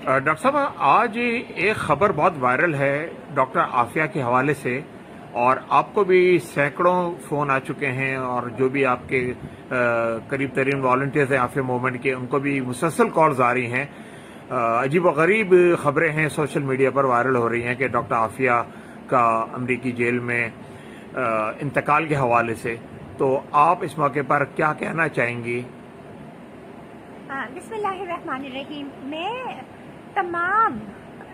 Doctor साहब, आज एक खबर बहुत वायरल है डॉक्टर आफिया के हवाले से, और आपको भी सैकड़ों फ़ोन आ चुके हैं, और जो भी आपके करीब तरीन वॉलंटियर्स हैं आफिया मूवमेंट के, उनको भी मुसलसल कॉल्स आ रही हैं। अजीब व गरीब खबरें हैं सोशल मीडिया पर वायरल हो रही हैं कि डॉक्टर आफिया का अमरीकी जेल में इंतकाल के हवाले से। तो आप इस मौके पर क्या कहना चाहेंगी? बिस्मिल्लाहिर्रहमानिर्रहीम। मैं तमाम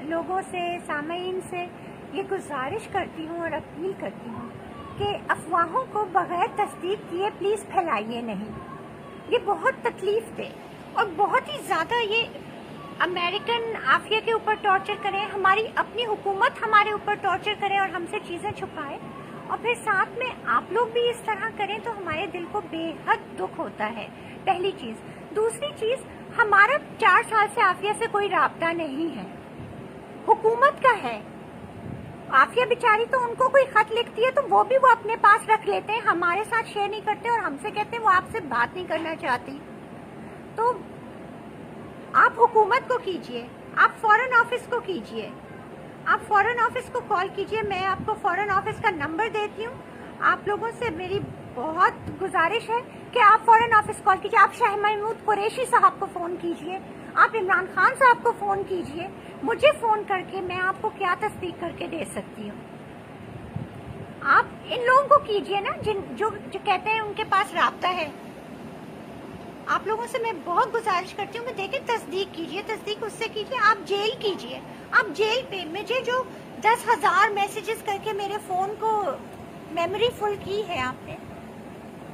लोगों से, सामईन से ये गुजारिश करती हूँ और अपील करती हूँ कि अफवाहों को बगैर तस्दीक किए प्लीज़ फैलाइए नहीं। ये बहुत तकलीफ दे और बहुत ही ज़्यादा ये अमेरिकन आफिया के ऊपर टॉर्चर करें, हमारी अपनी हुकूमत हमारे ऊपर टॉर्चर करे और हमसे चीज़ें छुपाए, और फिर साथ में आप लोग भी इस तरह करें तो हमारे दिल को बेहद दुख होता है। पहली चीज़। दूसरी चीज़, हमारा 4 साल से आफिया से कोई राब्ता नहीं है, हुकूमत का है। आफिया बेचारी तो उनको कोई खत लिखती है तो वो भी वो अपने पास रख लेते हैं, हमारे साथ शेयर नहीं करते और हमसे कहते हैं वो आपसे बात नहीं करना चाहती। तो आप हुकूमत को कीजिए, आप फॉरेन ऑफिस को कीजिए, आप फॉरेन ऑफिस को कॉल कीजिए। मैं आपको फॉरेन ऑफिस का नंबर देती हूँ। आप लोगों से मेरी बहुत गुजारिश है कि आप फॉरेन ऑफिस कॉल कीजिए। आप शाह महमूद कुरैशी साहब को फ़ोन कीजिए, आप इमरान खान साहब को फ़ोन कीजिए, मुझे फ़ोन करके मैं आपको क्या तस्दीक करके दे सकती हूँ। आप इन लोगों को कीजिए ना जो कहते हैं उनके पास राब्ता है। आप लोगों से मैं बहुत गुजारिश करती हूँ कि देखिए, तस्दीक कीजिए, तस्दीक उससे कीजिए। आप जेल कीजिए, आप जेल पे मुझे जो 10,000 मैसेजेस करके मेरे फ़ोन को मेमोरी फुल की है आपने,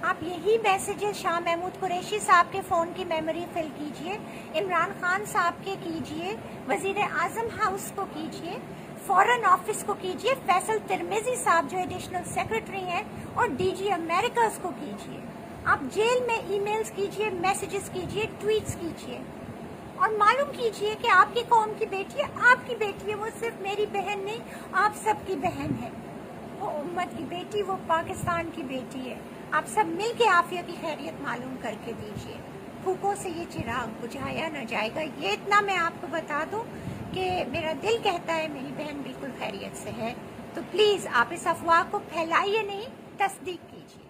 आप यही मैसेजेस शाह महमूद कुरैशी साहब के फ़ोन की मेमोरी फिल कीजिए, इमरान खान साहब के कीजिए, वज़ीर आज़म हाउस को कीजिए, फॉरेन ऑफिस को कीजिए, फैसल तिरमिजी साहब जो एडिशनल सेक्रेटरी हैं, और डीजी अमेरिकास को कीजिए। आप जेल में ईमेल्स कीजिए, मैसेजेस कीजिए, ट्वीट्स कीजिए, और मालूम कीजिए कि आपकी कौम की बेटी है, आपकी बेटी है, वो सिर्फ मेरी बहन नहीं, आप सबकी बहन है। वो उम्मत की बेटी, वो पाकिस्तान की बेटी है। आप सब मिल के आफिया की खैरियत मालूम करके दीजिए। फूकों से ये चिराग बुझाया न जाएगा, ये इतना मैं आपको बता दूं कि मेरा दिल कहता है मेरी बहन बिल्कुल खैरियत से है। तो प्लीज़ आप इस अफवाह को फैलाइए नहीं, तस्दीक कीजिए।